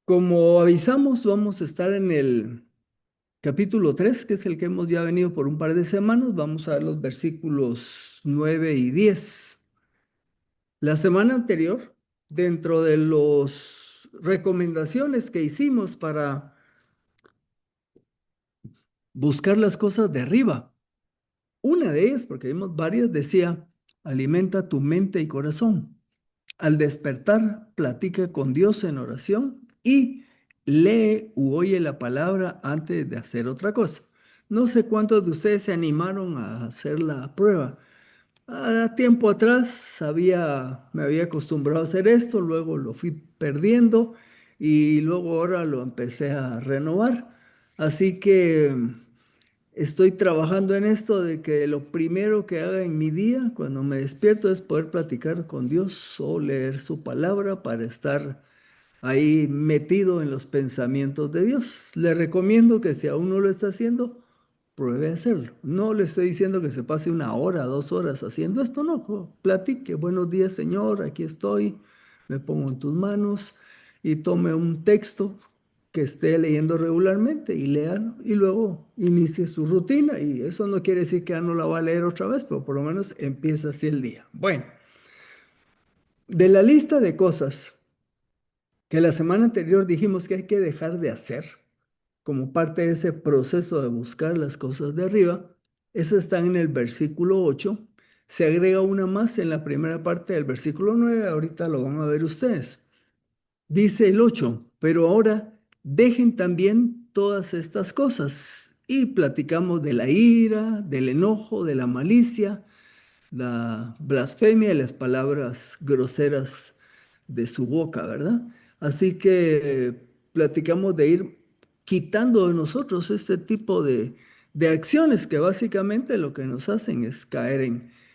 Como avisamos, vamos a estar en el capítulo 3, que es el que hemos ya venido por un par de semanas. Vamos a ver los versículos 9 y 10. La semana anterior, dentro de las recomendaciones que hicimos para buscar las cosas de arriba, una de ellas, porque vimos varias, decía, alimenta tu mente y corazón. Al despertar, platica con Dios en oración y lee u oye la palabra antes de hacer otra cosa. No sé cuántos de ustedes se animaron a hacer la prueba. Tiempo atrás me había acostumbrado a hacer esto, luego lo fui perdiendo y luego ahora lo empecé a renovar. Así que estoy trabajando en esto de que lo primero que haga en mi día, cuando me despierto, es poder platicar con Dios o leer su palabra para estar ahí metido en los pensamientos de Dios. Le recomiendo que si aún no lo está haciendo, pruebe a hacerlo. No le estoy diciendo que se pase 1 hora, 2 horas haciendo esto, no. Platique, buenos días, Señor, aquí estoy, me pongo en tus manos y tome un texto que esté leyendo regularmente y léalo y luego inicie su rutina. Y eso no quiere decir que ya no la va a leer otra vez, pero por lo menos empieza así el día. Bueno, de la lista de cosas que la semana anterior dijimos que hay que dejar de hacer como parte de ese proceso de buscar las cosas de arriba, esa está en el versículo 8. Se agrega una más en la primera parte del versículo 9. Ahorita lo van a ver ustedes. Dice el 8, pero ahora dejen también todas estas cosas y platicamos de la ira, del enojo, de la malicia, la blasfemia y las palabras groseras de su boca, ¿verdad? Así que platicamos de ir quitando de nosotros este tipo de acciones que básicamente lo que nos hacen es caer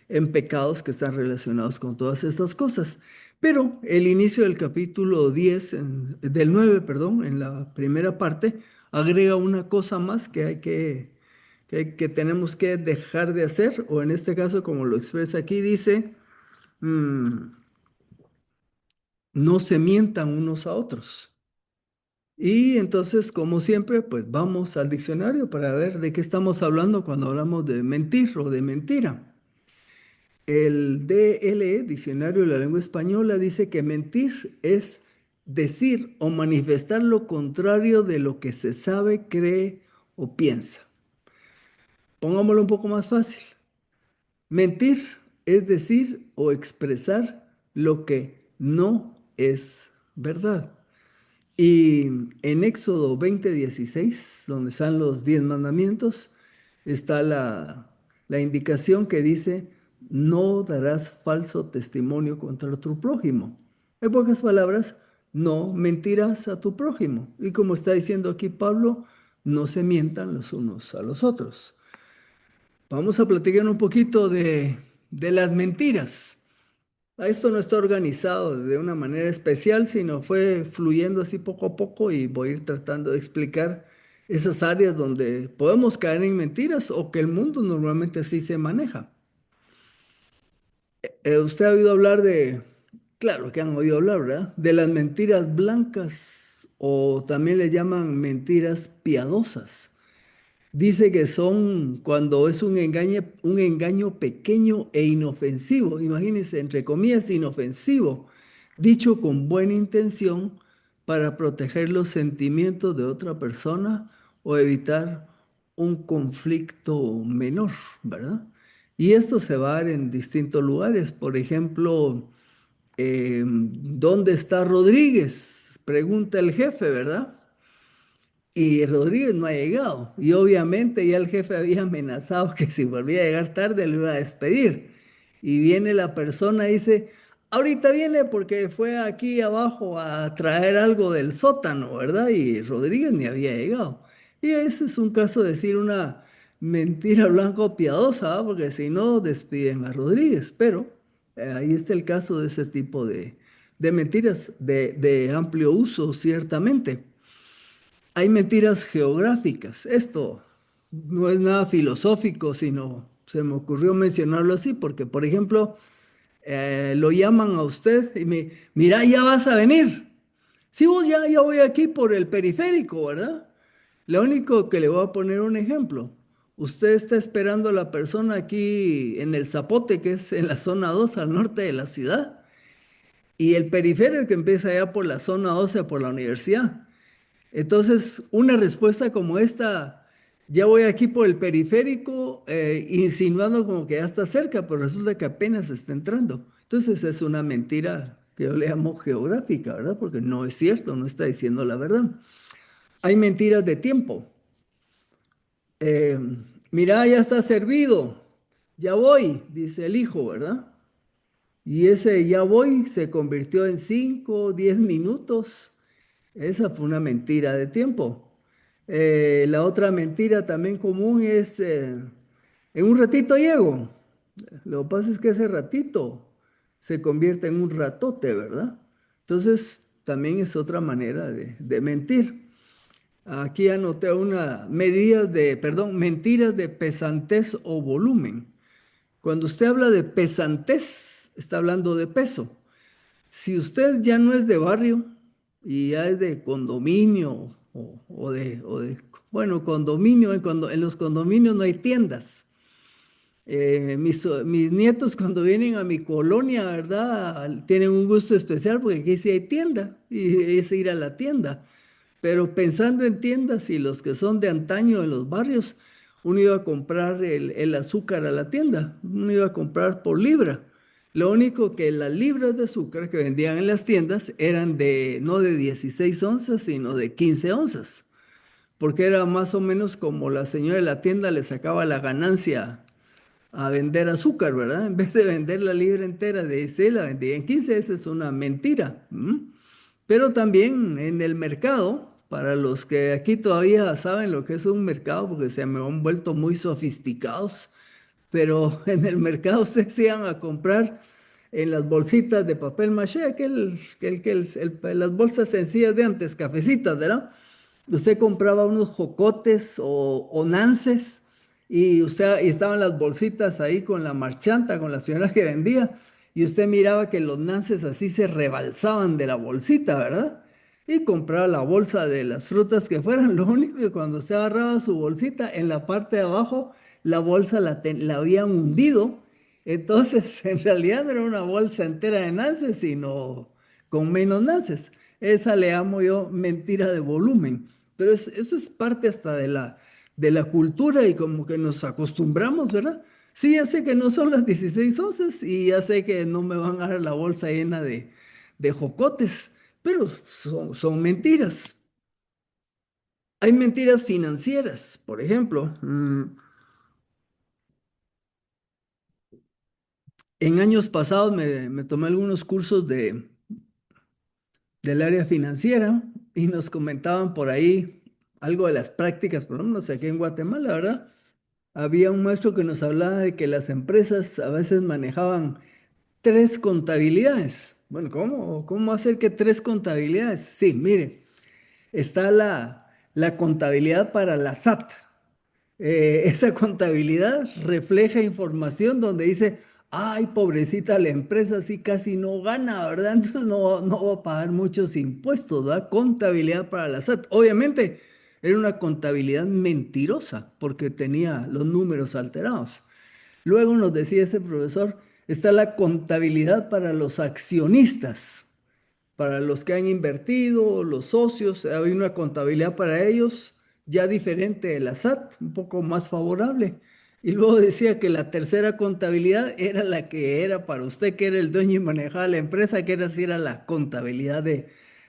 en pecados que están relacionados con todas estas cosas. Pero el inicio del capítulo 10, del 9, perdón, en la primera parte, agrega una cosa más que que tenemos que dejar de hacer, o en este caso, como lo expresa aquí, dice, mm, no se mientan unos a otros. Y entonces, como siempre, pues vamos al diccionario para ver de qué estamos hablando cuando hablamos de mentir o de mentira. El DLE, Diccionario de la Lengua Española, dice que mentir es decir o manifestar lo contrario de lo que se sabe, cree o piensa. Pongámoslo un poco más fácil. Mentir es decir o expresar lo que no es verdad. Y en Éxodo 20:16, donde están los 10 mandamientos, está la indicación que dice, no darás falso testimonio contra tu prójimo. En pocas palabras, no mentirás a tu prójimo. Y como está diciendo aquí Pablo, no se mientan los unos a los otros. Vamos a platicar un poquito de las mentiras. Esto no está organizado de una manera especial, sino fue fluyendo así poco a poco y voy a ir tratando de explicar esas áreas donde podemos caer en mentiras o que el mundo normalmente así se maneja. Usted ha oído hablar claro que han oído hablar, ¿verdad? De las mentiras blancas o también le llaman mentiras piadosas. Dice que son cuando es un engaño pequeño e inofensivo, imagínense, entre comillas, inofensivo, dicho con buena intención para proteger los sentimientos de otra persona o evitar un conflicto menor, ¿verdad? Y esto se va a dar en distintos lugares. Por ejemplo, ¿dónde está Rodríguez? Pregunta el jefe, ¿verdad? Y Rodríguez no ha llegado. Y obviamente ya el jefe había amenazado que si volvía a llegar tarde lo iba a despedir. Y viene la persona y dice, ahorita viene porque fue aquí abajo a traer algo del sótano, ¿verdad? Y Rodríguez ni había llegado. Y ese es un caso de decir una mentira blanco piadosa, ¿verdad? Porque si no despiden a Rodríguez. Pero ahí está el caso de ese tipo de mentiras de amplio uso, ciertamente. Hay mentiras geográficas. Esto no es nada filosófico, sino se me ocurrió mencionarlo así, porque, por ejemplo, lo llaman a usted y mira, ya vas a venir. Si vos ya voy aquí por el periférico, ¿verdad? Lo único que le voy a poner un ejemplo. Usted está esperando a la persona aquí en el Zapote, que es en la zona 2 al norte de la ciudad, y el periférico que empieza allá por la zona 12 por la universidad. Entonces, una respuesta como esta, ya voy aquí por el periférico, insinuando como que ya está cerca, pero resulta que apenas está entrando. Entonces, es una mentira que yo le llamo geográfica, ¿verdad? Porque no es cierto, no está diciendo la verdad. Hay mentiras de tiempo. Eh, Mira, ya está servido, ya voy, dice el hijo, ¿verdad? Y ese ya voy se convirtió en 5, 10 minutos. Esa fue una mentira de tiempo. La otra mentira también común es, en un ratito llego. Lo que pasa es que ese ratito se convierte en un ratote, ¿verdad? Entonces, también es otra manera de mentir. Aquí anoté una mentiras de pesantez o volumen. Cuando usted habla de pesantez, está hablando de peso. Si usted ya no es de barrio y ya es de condominio bueno, condominio, en los condominios no hay tiendas. Mis nietos cuando vienen a mi colonia, ¿verdad? Tienen un gusto especial porque aquí sí hay tienda y es ir a la tienda. Pero pensando en tiendas y los que son de antaño en los barrios, uno iba a comprar el azúcar a la tienda, uno iba a comprar por libra. Lo único que las libras de azúcar que vendían en las tiendas eran no de 16 onzas, sino de 15 onzas, porque era más o menos como la señora de la tienda le sacaba la ganancia a vender azúcar, ¿verdad? En vez de vender la libra entera de ese, la vendía en 15. Esa es una mentira. Pero también en el mercado, para los que aquí todavía saben lo que es un mercado, porque se me han vuelto muy sofisticados, pero en el mercado ustedes iban a comprar en las bolsitas de papel maché, las bolsas sencillas de antes, cafecitas, ¿verdad? Usted compraba unos jocotes o nances y estaban las bolsitas ahí con la marchanta, con la señora que vendía, y usted miraba que los nances así se rebalsaban de la bolsita, ¿verdad? Y compraba la bolsa de las frutas que fueran. Lo único que cuando usted agarraba su bolsita, en la parte de abajo, la bolsa la habían hundido. Entonces, en realidad no era una bolsa entera de nances, sino con menos nances. Esa le llamo yo mentira de volumen. Pero eso es parte hasta de la cultura y como que nos acostumbramos, ¿verdad? Sí, ya sé que no son las 16 onzas y ya sé que no me van a dar la bolsa llena de jocotes, pero son mentiras. Hay mentiras financieras, por ejemplo. En años pasados me tomé algunos cursos del área financiera y nos comentaban por ahí algo de las prácticas, por lo menos aquí en Guatemala, ¿verdad? Había un maestro que nos hablaba de que las empresas a veces manejaban tres contabilidades. Bueno, ¿cómo hacer que tres contabilidades? Sí, mire, está la contabilidad para la SAT. Esa contabilidad refleja información donde dice, ay, pobrecita la empresa, sí casi no gana, ¿verdad? Entonces no va a pagar muchos impuestos, ¿verdad? Contabilidad para la SAT. Obviamente era una contabilidad mentirosa porque tenía los números alterados. Luego nos decía ese profesor, está la contabilidad para los accionistas, para los que han invertido, los socios, hay una contabilidad para ellos ya diferente de la SAT, un poco más favorable. Y luego decía que la tercera contabilidad era la que era para usted, que era el dueño y manejaba la empresa, que era, si era la contabilidad de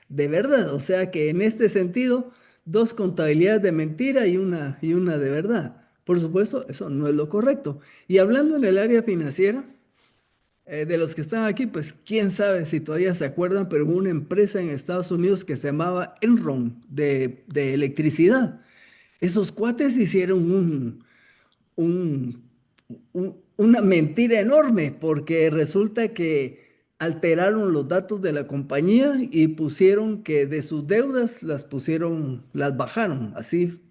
verdad. O sea que en este sentido, dos contabilidades de mentira y una de verdad. Por supuesto, eso no es lo correcto. Y hablando en el área financiera, de los que están aquí, pues quién sabe si todavía se acuerdan, pero hubo una empresa en Estados Unidos que se llamaba Enron de electricidad. Esos cuates hicieron un- una mentira enorme porque resulta que alteraron los datos de la compañía y pusieron que de sus deudas las bajaron así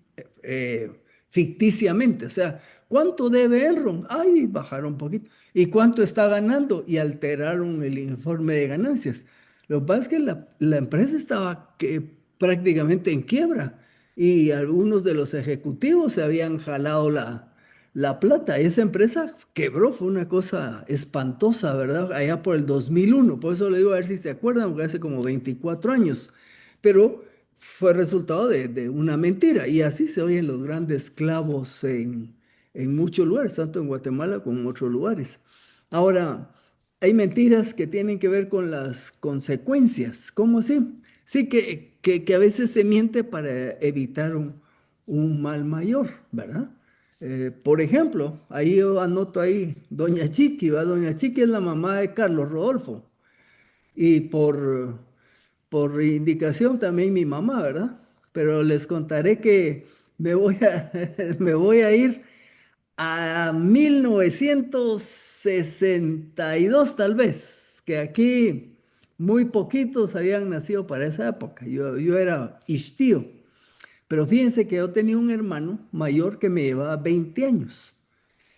eh, ficticiamente. O sea, ¿cuánto debe Enron? Ay, bajaron un poquito. ¿Y cuánto está ganando? Y alteraron el informe de ganancias. Lo que pasa es que la empresa estaba prácticamente en quiebra y algunos de los ejecutivos se habían jalado la plata. Esa empresa quebró, fue una cosa espantosa, ¿verdad? Allá por el 2001. Por eso le digo a ver si se acuerdan, porque hace como 24 años. Pero fue resultado de una mentira y así se oyen los grandes clavos en muchos lugares, tanto en Guatemala como en otros lugares. Ahora, hay mentiras que tienen que ver con las consecuencias. ¿Cómo así? Sí, que a veces se miente para evitar un mal mayor, ¿verdad? Por ejemplo, ahí yo anoto ahí, Doña Chiqui, ¿va? Doña Chiqui es la mamá de Carlos Rodolfo. Y por indicación también mi mamá, ¿verdad? Pero les contaré que me voy a ir a 1962 tal vez, que aquí muy poquitos habían nacido para esa época. Yo era istío, pero fíjense que yo tenía un hermano mayor que me llevaba 20 años.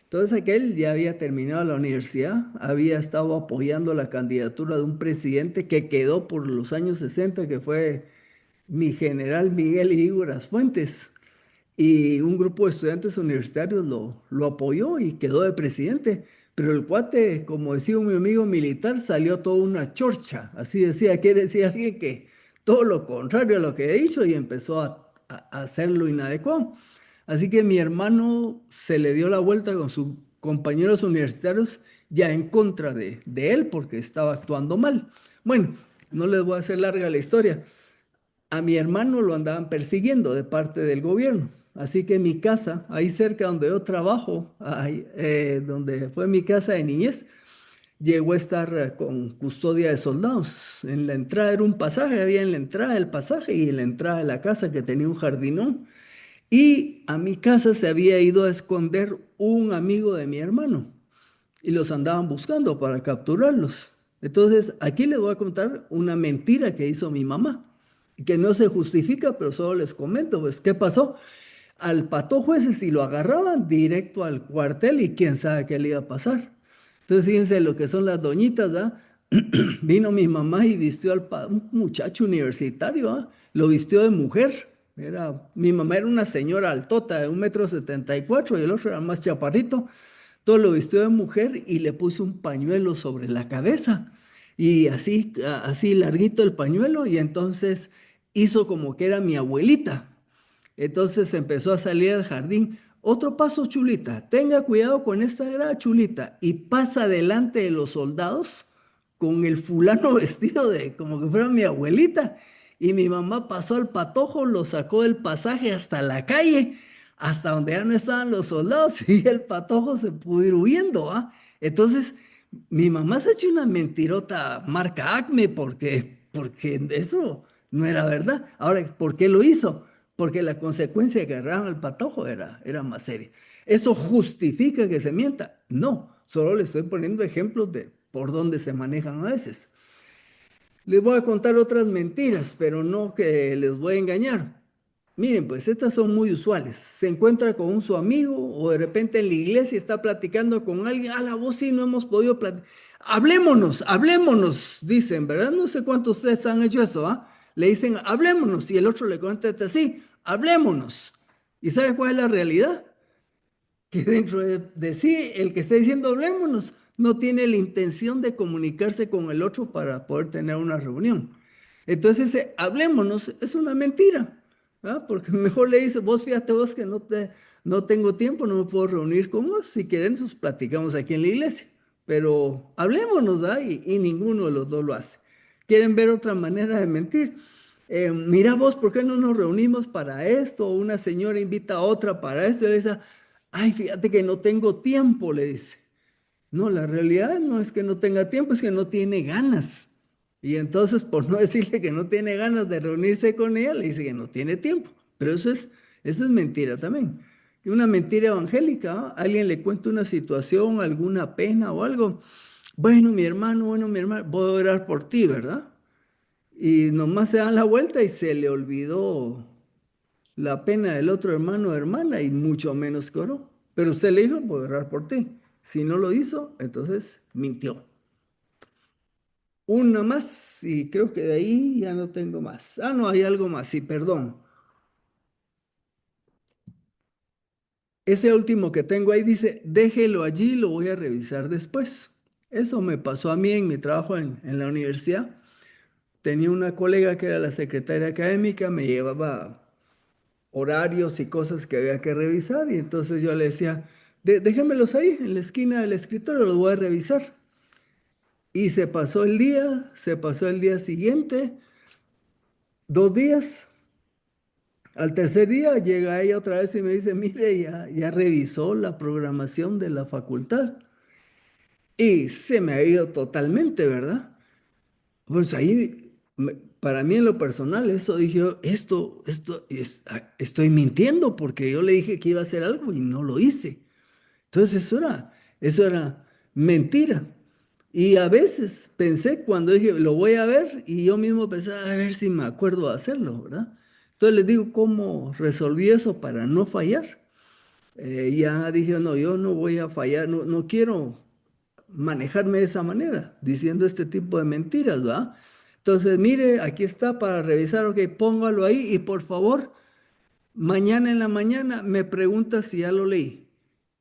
Entonces aquel ya había terminado la universidad, había estado apoyando la candidatura de un presidente que quedó por los años 60, que fue mi general Miguel Higueras Fuentes. Y un grupo de estudiantes universitarios lo apoyó y quedó de presidente. Pero el cuate, como decía mi amigo militar, salió toda una chorcha. Así decía, quiere decir alguien que todo lo contrario a lo que he dicho y empezó a hacer lo inadecuado. Así que mi hermano se le dio la vuelta con sus compañeros universitarios ya en contra de él porque estaba actuando mal. Bueno, no les voy a hacer larga la historia. A mi hermano lo andaban persiguiendo de parte del gobierno. Así que mi casa, ahí cerca donde yo trabajo, ahí, donde fue mi casa de niñez, llegó a estar con custodia de soldados. En la entrada era un pasaje, había en la entrada del pasaje y en la entrada de la casa que tenía un jardinón. Y a mi casa se había ido a esconder un amigo de mi hermano y los andaban buscando para capturarlos. Entonces, aquí les voy a contar una mentira que hizo mi mamá, que no se justifica, pero solo les comento, pues, ¿qué pasó? Al patojo ese, si lo agarraban directo al cuartel y quién sabe qué le iba a pasar. Entonces, fíjense lo que son las doñitas, ¿verdad? Vino mi mamá y vistió un muchacho universitario, ¿ah? Lo vistió de mujer. Mi mamá era una señora altota de 1,74 m y el otro era más chaparrito. Todo lo vistió de mujer y le puso un pañuelo sobre la cabeza. Y así, así larguito el pañuelo. Y entonces hizo como que era mi abuelita. Entonces empezó a salir al jardín. Otro paso, Chulita. Tenga cuidado con esta grada, Chulita. Y pasa delante de los soldados con el fulano vestido de como que fuera mi abuelita. Y mi mamá pasó al patojo, lo sacó del pasaje hasta la calle, hasta donde ya no estaban los soldados. Y el patojo se pudo ir huyendo, ¿ah? Entonces, mi mamá se ha hecho una mentirota marca Acme porque eso no era verdad. Ahora, ¿por qué lo hizo? Porque la consecuencia de que agarraron al patojo era más seria. ¿Eso justifica que se mienta? No, solo le estoy poniendo ejemplos de por dónde se manejan a veces. Les voy a contar otras mentiras, pero no que les voy a engañar. Miren, pues estas son muy usuales. Se encuentra con un su amigo o de repente en la iglesia está platicando con alguien. A la voz sí no hemos podido platicar. Hablémonos, hablémonos, dicen, ¿verdad? No sé cuántos de ustedes han hecho eso, ¿ah? Le dicen, hablémonos, y el otro le contesta, sí, hablémonos. ¿Y sabe cuál es la realidad? Que dentro de sí, el que está diciendo hablémonos, no tiene la intención de comunicarse con el otro para poder tener una reunión. Entonces, ese hablémonos es una mentira, ¿verdad? Porque mejor le dice, vos fíjate vos que no tengo tiempo, no me puedo reunir con vos, si quieren, nos platicamos aquí en la iglesia, pero hablémonos, ¿verdad? Y ninguno de los dos lo hace. ¿Quieren ver otra manera de mentir? Mira vos, ¿por qué no nos reunimos para esto? O una señora invita a otra para esto y le dice, ay, fíjate que no tengo tiempo, le dice. No, la realidad no es que no tenga tiempo, es que no tiene ganas. Y entonces, por no decirle que no tiene ganas de reunirse con ella, le dice que no tiene tiempo. Pero eso es mentira también. Y una mentira evangélica, ¿no? Alguien le cuenta una situación, alguna pena o algo. Bueno, mi hermano, voy a orar por ti, ¿verdad? Y nomás se dan la vuelta y se le olvidó la pena del otro hermano o hermana y mucho menos que oró. Pero usted le dijo, voy a orar por ti. Si no lo hizo, entonces mintió. Una más y creo que de ahí ya no tengo más. Ah, no, hay algo más, sí, perdón. Ese último que tengo ahí dice, déjelo allí, lo voy a revisar después. Eso me pasó a mí en mi trabajo en la universidad. Tenía una colega que era la secretaria académica, me llevaba horarios y cosas que había que revisar y entonces yo le decía, déjenmelos ahí en la esquina del escritorio, los voy a revisar. Y se pasó el día siguiente, 2 días. Al tercer día llega ella otra vez y me dice, mire, ya revisó la programación de la facultad. Y se me ha ido totalmente, ¿verdad? Pues ahí, para mí en lo personal, eso dije, yo, estoy mintiendo porque yo le dije que iba a hacer algo y no lo hice. Entonces eso era mentira. Y a veces pensé cuando dije, lo voy a ver, y yo mismo pensé, a ver si me acuerdo de hacerlo, ¿verdad? Entonces les digo cómo resolví eso para no fallar. Ya dije, no, yo no voy a fallar, no, no quiero manejarme de esa manera, diciendo este tipo de mentiras, ¿verdad? Entonces, mire, aquí está para revisar, ok, póngalo ahí y por favor, mañana en la mañana me pregunta si ya lo leí.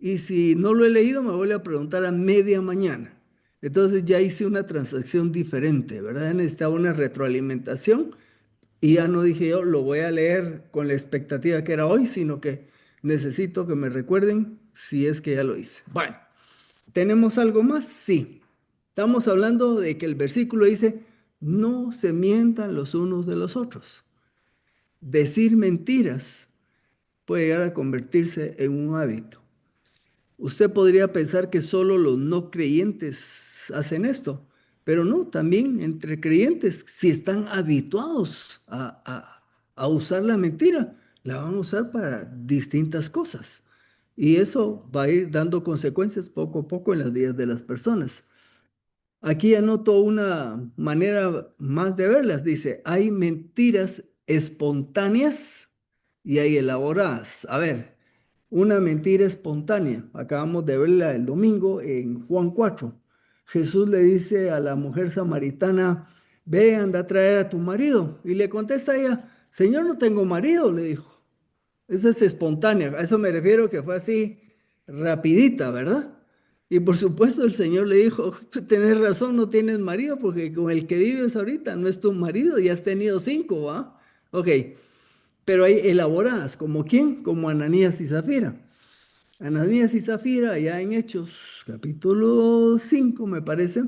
Y si no lo he leído, me vuelve a preguntar a media mañana. Entonces ya hice una transacción diferente, ¿verdad? Necesitaba una retroalimentación y ya no dije yo, lo voy a leer con la expectativa que era hoy, sino que necesito que me recuerden si es que ya lo hice. Bueno. ¿Tenemos algo más? Sí. Estamos hablando de que el versículo dice, no se mientan los unos de los otros. Decir mentiras puede llegar a convertirse en un hábito. Usted podría pensar que solo los no creyentes hacen esto, pero no, también entre creyentes, si están habituados a usar la mentira, la van a usar para distintas cosas. Y eso va a ir dando consecuencias poco a poco en las vidas de las personas. Aquí anoto una manera más de verlas. Dice, hay mentiras espontáneas y hay elaboradas. A ver, una mentira espontánea. Acabamos de verla el domingo en Juan 4. Jesús le dice a la mujer samaritana, ve, anda a traer a tu marido. Y le contesta ella, Señor, no tengo marido, le dijo. Esa es espontánea, a eso me refiero que fue así rapidita, ¿verdad? Y por supuesto el Señor le dijo, tenés razón, no tienes marido porque con el que vives ahorita no es tu marido, ya has tenido 5, ¿va? Ok, pero hay elaboradas, ¿como quién? Como Ananías y Zafira. Ananías y Zafira, ya en Hechos, capítulo 5 me parece,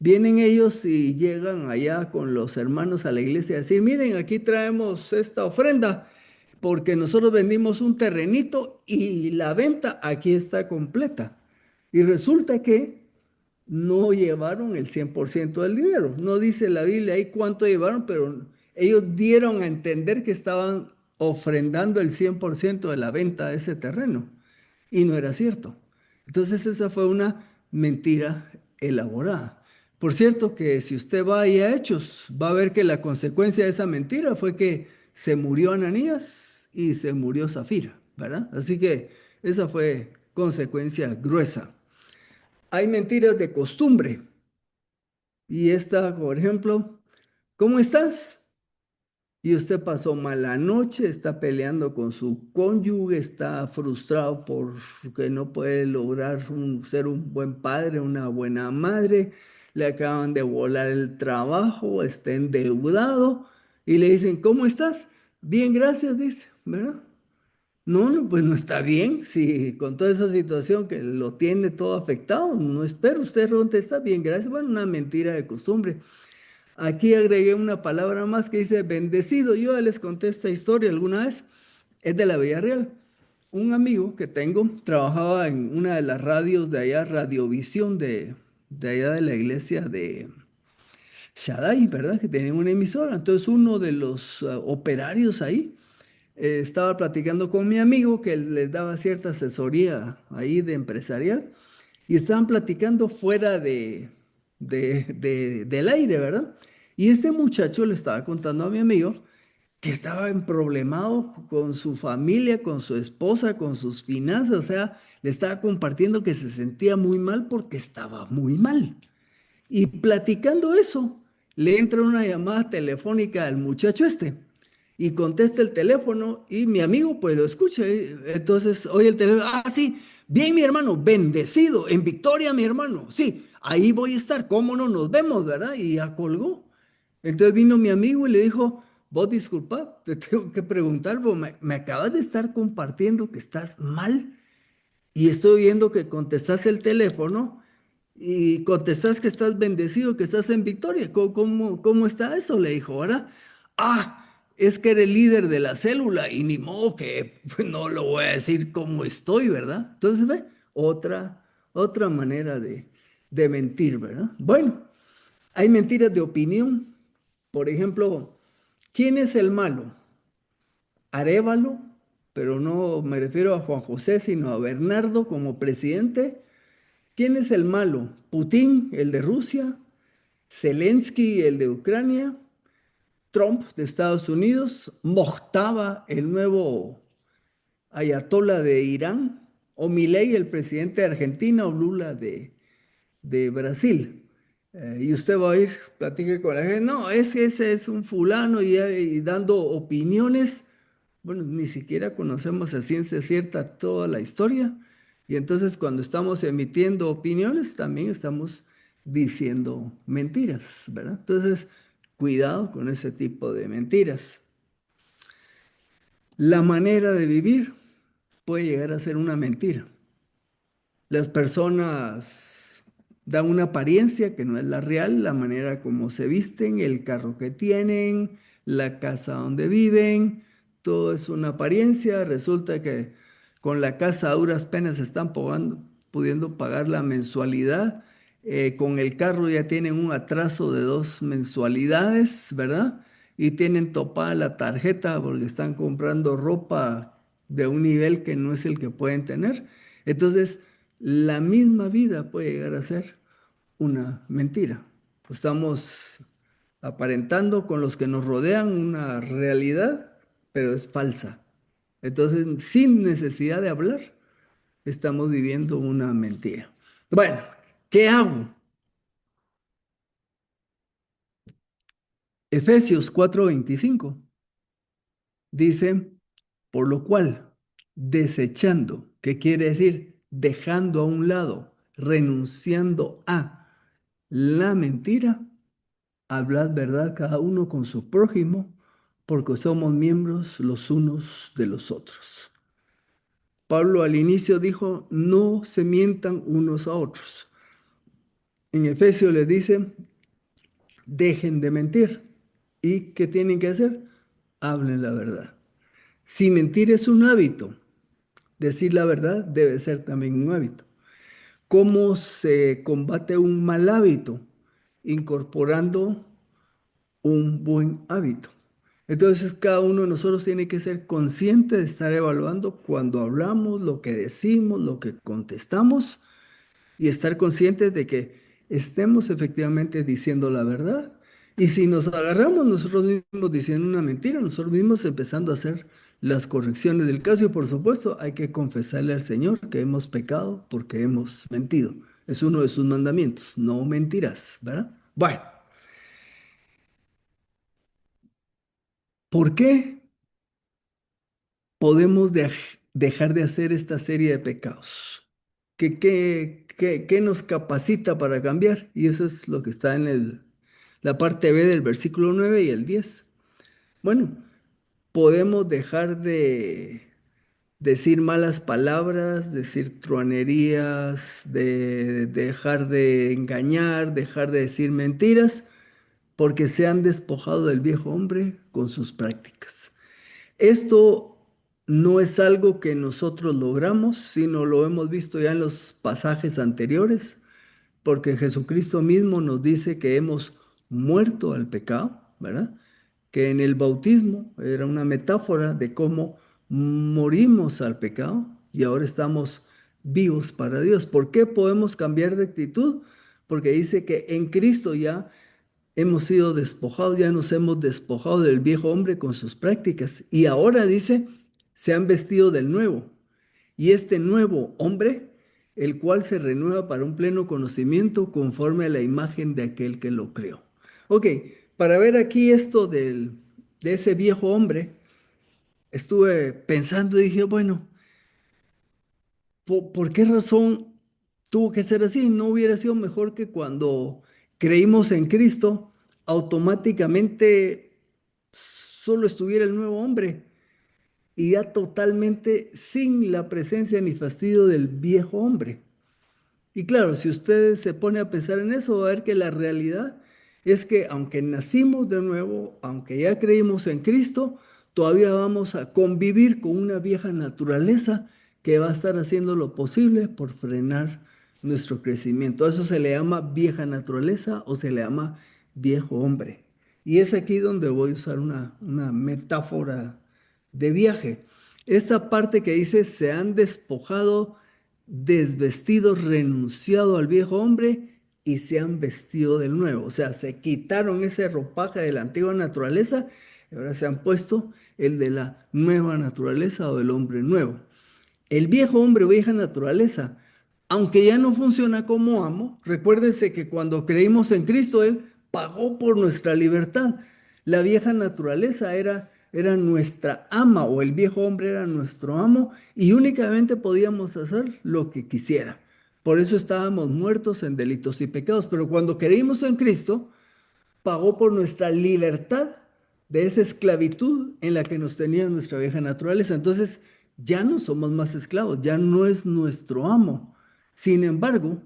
vienen ellos y llegan allá con los hermanos a la iglesia a decir, miren, aquí traemos esta ofrenda porque nosotros vendimos un terrenito y la venta aquí está completa. Y resulta que no llevaron el 100% del dinero. No dice la Biblia ahí cuánto llevaron, pero ellos dieron a entender que estaban ofrendando el 100% de la venta de ese terreno. Y no era cierto. Entonces esa fue una mentira elaborada. Por cierto que si usted va ahí a Hechos, va a ver que la consecuencia de esa mentira fue que se murió Ananías y se murió Zafira, ¿verdad? Así que esa fue consecuencia gruesa. Hay mentiras de costumbre. Y esta, por ejemplo, ¿cómo estás? Y usted pasó mala noche, está peleando con su cónyuge, está frustrado porque no puede lograr ser un buen padre, una buena madre, le acaban de volar el trabajo, está endeudado y le dicen, ¿cómo estás? Bien, gracias, dice, ¿verdad? No, no, pues no está bien, si con toda esa situación que lo tiene todo afectado, no espero, usted contesta bien, gracias, bueno, una mentira de costumbre. Aquí agregué una palabra más que dice bendecido. Yo ya les conté esta historia alguna vez. Es de la Villarreal. Un amigo que tengo trabajaba en una de las radios de allá, Radiovisión de allá de la iglesia de Shaddai, ¿verdad? Que tenía una emisora. Entonces uno de los operarios ahí estaba platicando con mi amigo que les daba cierta asesoría ahí de empresarial y estaban platicando fuera del aire, ¿verdad? Y este muchacho le estaba contando a mi amigo que estaba emproblemado con su familia, con su esposa, con sus finanzas, o sea, le estaba compartiendo que se sentía muy mal porque estaba muy mal. Y platicando eso, le entra una llamada telefónica al muchacho este y contesta el teléfono y mi amigo pues lo escucha. Entonces oye el teléfono, ah, sí, bien mi hermano, bendecido, en Victoria mi hermano, sí, ahí voy a estar, cómo no nos vemos, ¿verdad? Y ya colgó. Entonces vino mi amigo y le dijo, vos disculpa, te tengo que preguntar, vos me acabas de estar compartiendo que estás mal y estoy viendo que contestas el teléfono y contestas que estás bendecido, que estás en victoria. ¿Cómo está eso? Le dijo, ¿verdad? Ah, es que eres líder de la célula y ni modo que pues, no lo voy a decir cómo estoy, ¿verdad? Entonces, ve, otra manera de mentir, ¿verdad? Bueno, hay mentiras de opinión. Por ejemplo, ¿quién es el malo? Arévalo, pero no me refiero a Juan José, sino a Bernardo como presidente. ¿Quién es el malo? Putin, el de Rusia, Zelensky, el de Ucrania, Trump de Estados Unidos, Mojtaba, el nuevo ayatolá de Irán, o Milei, el presidente de Argentina, o Lula de Brasil. Y usted va a ir, platique con la gente, no, es que ese es un fulano y dando opiniones. Bueno, ni siquiera conocemos a ciencia cierta toda la historia. Y entonces cuando estamos emitiendo opiniones, también estamos diciendo mentiras, ¿verdad? Entonces, cuidado con ese tipo de mentiras. La manera de vivir puede llegar a ser una mentira. Las personas dan una apariencia que no es la real, la manera como se visten, el carro que tienen, la casa donde viven, todo es una apariencia. Resulta que con la casa a duras penas están pudiendo pagar la mensualidad. Con el carro ya tienen un atraso de 2 mensualidades, ¿verdad? Y tienen topada la tarjeta porque están comprando ropa de un nivel que no es el que pueden tener. Entonces, la misma vida puede llegar a ser una mentira. Estamos aparentando con los que nos rodean una realidad, pero es falsa. Entonces, sin necesidad de hablar, estamos viviendo una mentira. Bueno, ¿qué hago? Efesios 4:25 dice, por lo cual, desechando, ¿qué quiere decir? Dejando a un lado, renunciando a la mentira, hablad verdad cada uno con su prójimo, porque somos miembros los unos de los otros. Pablo al inicio dijo, no se mientan unos a otros. En Efesios les dice, dejen de mentir. ¿Y qué tienen que hacer? Hablen la verdad. Si mentir es un hábito, decir la verdad debe ser también un hábito. ¿Cómo se combate un mal hábito? Incorporando un buen hábito. Entonces, cada uno de nosotros tiene que ser consciente de estar evaluando cuando hablamos, lo que decimos, lo que contestamos y estar conscientes de que estemos efectivamente diciendo la verdad. Y si nos agarramos nosotros mismos diciendo una mentira, nosotros mismos empezando a hacer las correcciones del caso y por supuesto hay que confesarle al Señor que hemos pecado porque hemos mentido. Es uno de sus mandamientos, no mentirás, ¿verdad? Bueno, ¿por qué podemos dejar de hacer esta serie de pecados? ¿Qué nos capacita para cambiar? Y eso es lo que está en la parte B del versículo 9 y el 10. Bueno, podemos dejar de decir malas palabras, decir truanerías, de dejar de engañar, dejar de decir mentiras, porque se han despojado del viejo hombre con sus prácticas. Esto no es algo que nosotros logramos, sino lo hemos visto ya en los pasajes anteriores, porque Jesucristo mismo nos dice que hemos muerto al pecado, ¿verdad? Que en el bautismo era una metáfora de cómo morimos al pecado y ahora estamos vivos para Dios. ¿Por qué podemos cambiar de actitud? Porque dice que en Cristo ya hemos sido despojados, ya nos hemos despojado del viejo hombre con sus prácticas. Y ahora dice, se han vestido del nuevo. Y este nuevo hombre el cual se renueva para un pleno conocimiento conforme a la imagen de aquel que lo creó. Ok, para ver aquí esto de ese viejo hombre, estuve pensando y dije, bueno, ¿por qué razón tuvo que ser así? ¿No hubiera sido mejor que cuando creímos en Cristo, automáticamente solo estuviera el nuevo hombre y ya totalmente sin la presencia ni fastidio del viejo hombre? Y claro, si usted se pone a pensar en eso, va a ver que la realidad es que aunque nacimos de nuevo, aunque ya creímos en Cristo, todavía vamos a convivir con una vieja naturaleza que va a estar haciendo lo posible por frenar nuestro crecimiento. A eso se le llama vieja naturaleza o se le llama viejo hombre. Y es aquí donde voy a usar una metáfora de viaje. Esta parte que dice, se han despojado, desvestido, renunciado al viejo hombre y se han vestido del nuevo. O sea, se quitaron ese ropaje de la antigua naturaleza y ahora se han puesto el de la nueva naturaleza o del hombre nuevo. El viejo hombre o vieja naturaleza, aunque ya no funciona como amo, recuérdense que cuando creímos en Cristo, Él pagó por nuestra libertad. La vieja naturaleza era nuestra ama o el viejo hombre era nuestro amo y únicamente podíamos hacer lo que quisiera. Por eso estábamos muertos en delitos y pecados. Pero cuando creímos en Cristo, pagó por nuestra libertad de esa esclavitud en la que nos tenía nuestra vieja naturaleza. Entonces, ya no somos más esclavos, ya no es nuestro amo. Sin embargo,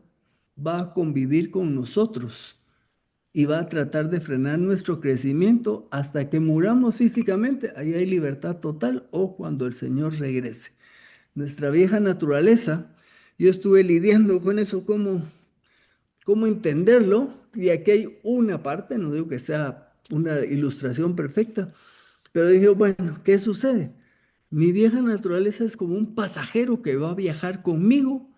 va a convivir con nosotros y va a tratar de frenar nuestro crecimiento hasta que muramos físicamente. Ahí hay libertad total o cuando el Señor regrese. Nuestra vieja naturaleza, yo estuve lidiando con eso como cómo entenderlo. Y aquí hay una parte, no digo que sea una ilustración perfecta, pero dije, bueno, ¿qué sucede? Mi vieja naturaleza es como un pasajero que va a viajar conmigo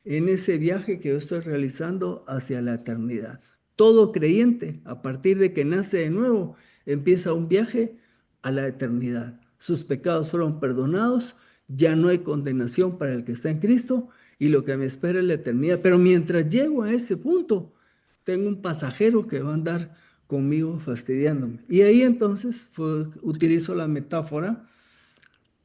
en ese viaje que yo estoy realizando hacia la eternidad. Todo creyente, a partir de que nace de nuevo, empieza un viaje a la eternidad. Sus pecados fueron perdonados, ya no hay condenación para el que está en Cristo y lo que me espera es la eternidad. Pero mientras llego a ese punto, tengo un pasajero que va a andar conmigo fastidiándome. Y ahí entonces utilizo la metáfora.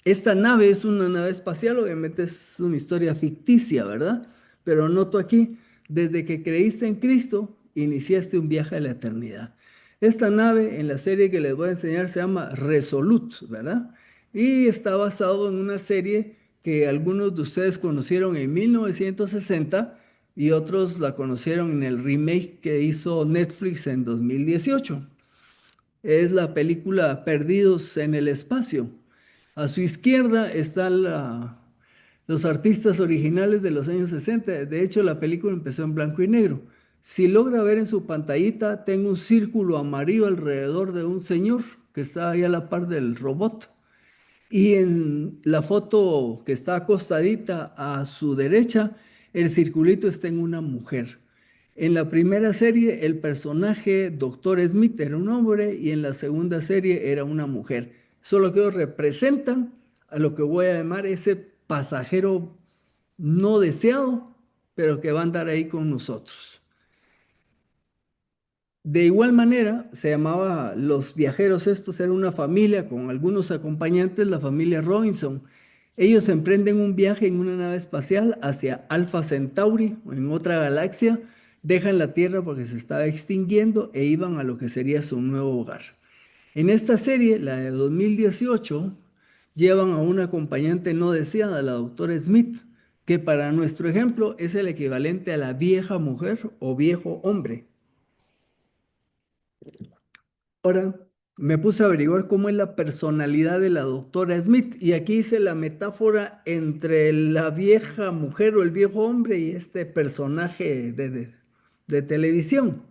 Esta nave es una nave espacial, obviamente es una historia ficticia, ¿verdad? Pero noto aquí, desde que creíste en Cristo, iniciaste un viaje a la eternidad. Esta nave en la serie que les voy a enseñar se llama Resolute, ¿verdad? Y está basado en una serie que algunos de ustedes conocieron en 1960 y otros la conocieron en el remake que hizo Netflix en 2018. Es la película Perdidos en el Espacio. A su izquierda están los artistas originales de los años 60. De hecho, la película empezó en blanco y negro. Si logra ver en su pantallita, tengo un círculo amarillo alrededor de un señor que está ahí a la par del robot. Y en la foto que está acostadita a su derecha, el circulito está en una mujer. En la primera serie, el personaje Doctor Smith era un hombre y en la segunda serie era una mujer. Solo que ellos representan a lo que voy a llamar ese pasajero no deseado, pero que va a andar ahí con nosotros. De igual manera, se llamaba los viajeros estos, era una familia con algunos acompañantes, la familia Robinson. Ellos emprenden un viaje en una nave espacial hacia Alpha Centauri, en otra galaxia, dejan la Tierra porque se estaba extinguiendo e iban a lo que sería su nuevo hogar. En esta serie, la de 2018, llevan a una acompañante no deseada, la doctora Smith, que para nuestro ejemplo es el equivalente a la vieja mujer o viejo hombre. Ahora me puse a averiguar cómo es la personalidad de la doctora Smith y aquí hice la metáfora entre la vieja mujer o el viejo hombre y este personaje de televisión.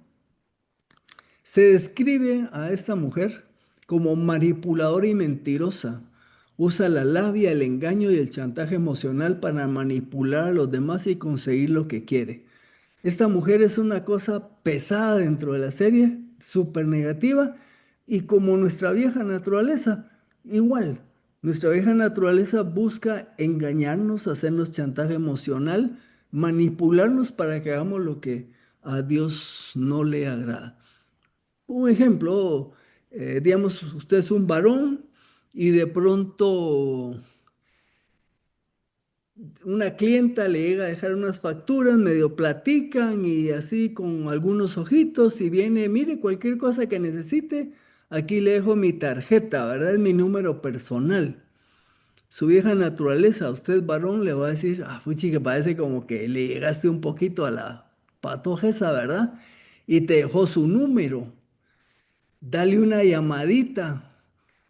Se describe a esta mujer como manipuladora y mentirosa. Usa la labia, el engaño y el chantaje emocional para manipular a los demás y conseguir lo que quiere. Esta mujer es una cosa pesada dentro de la serie, súper negativa, y como nuestra vieja naturaleza, igual. Nuestra vieja naturaleza busca engañarnos, hacernos chantaje emocional, manipularnos para que hagamos lo que a Dios no le agrada. Un ejemplo, digamos, usted es un varón y de pronto una clienta le llega a dejar unas facturas, medio platican y así con algunos ojitos y viene, mire, cualquier cosa que necesite, aquí le dejo mi tarjeta, ¿verdad? Es mi número personal. Su vieja naturaleza, usted varón le va a decir, ah, fuchi, que parece como que le llegaste un poquito a la patoja esa, ¿verdad? Y te dejó su número. Dale una llamadita.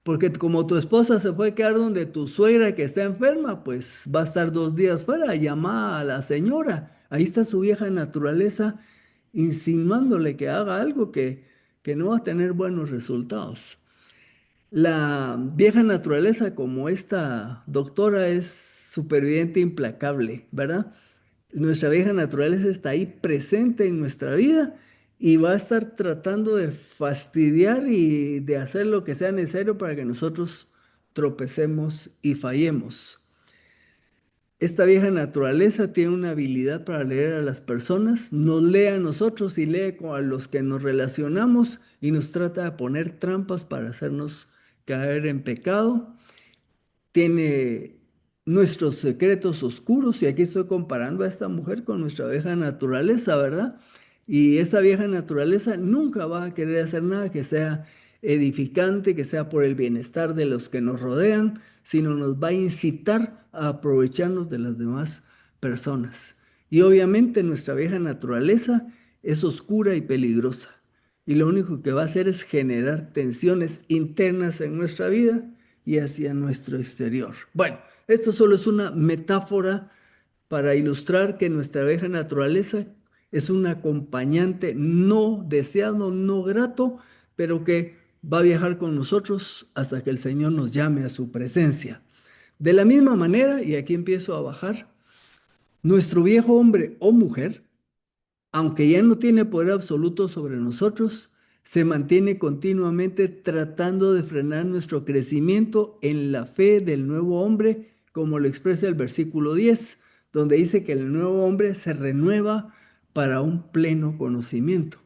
Porque como tu esposa se fue a quedar donde tu suegra que está enferma, pues va a estar 2 días fuera, llama a la señora. Ahí está su vieja naturaleza insinuándole que haga algo que no va a tener buenos resultados. La vieja naturaleza, como esta doctora, es superviviente implacable, ¿verdad? Nuestra vieja naturaleza está ahí presente en nuestra vida y va a estar tratando de fastidiar y de hacer lo que sea necesario para que nosotros tropecemos y fallemos. Esta vieja naturaleza tiene una habilidad para leer a las personas, nos lee a nosotros y lee a los que nos relacionamos y nos trata de poner trampas para hacernos caer en pecado. Tiene nuestros secretos oscuros, y aquí estoy comparando a esta mujer con nuestra vieja naturaleza, ¿verdad? Y esta vieja naturaleza nunca va a querer hacer nada que sea edificante, que sea por el bienestar de los que nos rodean, sino nos va a incitar a aprovecharnos de las demás personas. Y obviamente nuestra vieja naturaleza es oscura y peligrosa. Y lo único que va a hacer es generar tensiones internas en nuestra vida y hacia nuestro exterior. Bueno, esto solo es una metáfora para ilustrar que nuestra vieja naturaleza es un acompañante no deseado, no grato, pero que va a viajar con nosotros hasta que el Señor nos llame a su presencia. De la misma manera, y aquí empiezo a bajar, nuestro viejo hombre o mujer, aunque ya no tiene poder absoluto sobre nosotros, se mantiene continuamente tratando de frenar nuestro crecimiento en la fe del nuevo hombre, como lo expresa el versículo 10, donde dice que el nuevo hombre se renueva para un pleno conocimiento.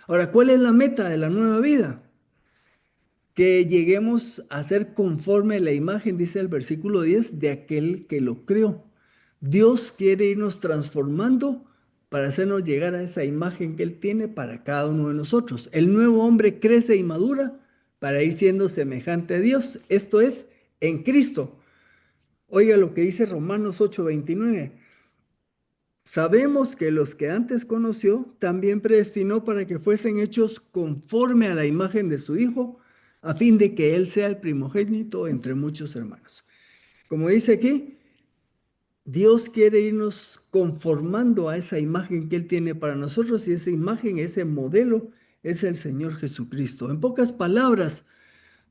Ahora, ¿cuál es la meta de la nueva vida? Que lleguemos a ser conforme a la imagen, dice el versículo 10, de aquel que lo creó. Dios quiere irnos transformando para hacernos llegar a esa imagen que Él tiene para cada uno de nosotros. El nuevo hombre crece y madura para ir siendo semejante a Dios. Esto es en Cristo. Oiga lo que dice Romanos 8:29. Sabemos que los que antes conoció, también predestinó para que fuesen hechos conforme a la imagen de su Hijo, a fin de que Él sea el primogénito entre muchos hermanos. Como dice aquí, Dios quiere irnos conformando a esa imagen que Él tiene para nosotros, y esa imagen, ese modelo, es el Señor Jesucristo. En pocas palabras,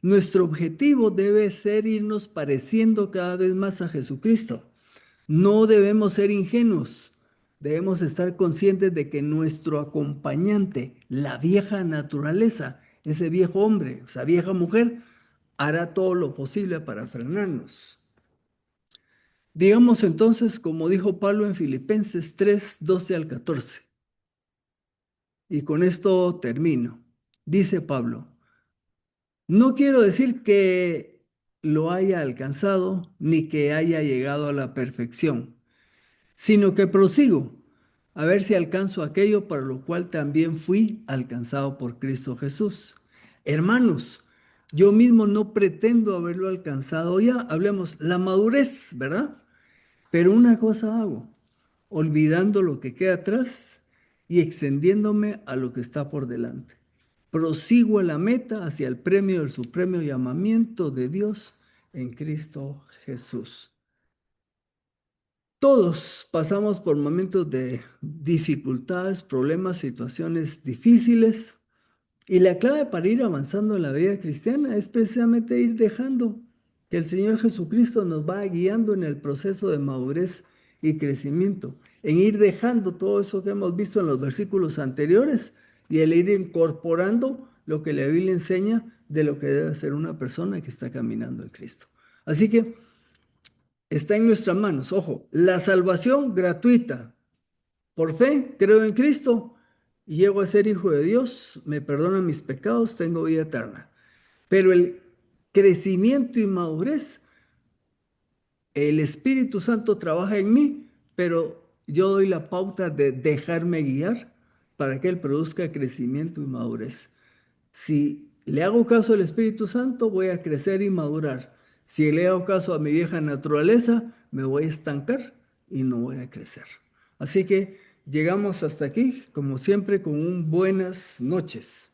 nuestro objetivo debe ser irnos pareciendo cada vez más a Jesucristo. No debemos ser ingenuos, debemos estar conscientes de que nuestro acompañante, la vieja naturaleza, ese viejo hombre, esa vieja mujer, hará todo lo posible para frenarnos. Digamos entonces, como dijo Pablo en Filipenses 3:12 al 14, y con esto termino. Dice Pablo, no quiero decir que lo haya alcanzado ni que haya llegado a la perfección, sino que prosigo a ver si alcanzo aquello para lo cual también fui alcanzado por Cristo Jesús. Hermanos, yo mismo no pretendo haberlo alcanzado ya, hablemos la madurez, ¿verdad? Pero una cosa hago, olvidando lo que queda atrás y extendiéndome a lo que está por delante. Prosigo a la meta hacia el premio del supremo llamamiento de Dios en Cristo Jesús. Todos pasamos por momentos de dificultades, problemas, situaciones difíciles, y la clave para ir avanzando en la vida cristiana es precisamente ir dejando que el Señor Jesucristo nos va guiando en el proceso de madurez y crecimiento, en ir dejando todo eso que hemos visto en los versículos anteriores y el ir incorporando lo que la Biblia enseña de lo que debe ser una persona que está caminando en Cristo. Así que está en nuestras manos, ojo, la salvación gratuita, Por fe, creo en Cristo y llego a ser hijo de Dios, me perdonan mis pecados, tengo vida eterna. Pero el crecimiento y madurez, el Espíritu Santo trabaja en mí, pero yo doy la pauta de dejarme guiar para que Él produzca crecimiento y madurez. Si le hago caso al Espíritu Santo, voy a crecer y madurar. Si le hago caso a mi vieja naturaleza, me voy a estancar y no voy a crecer. Así que llegamos hasta aquí, como siempre, con un buenas noches.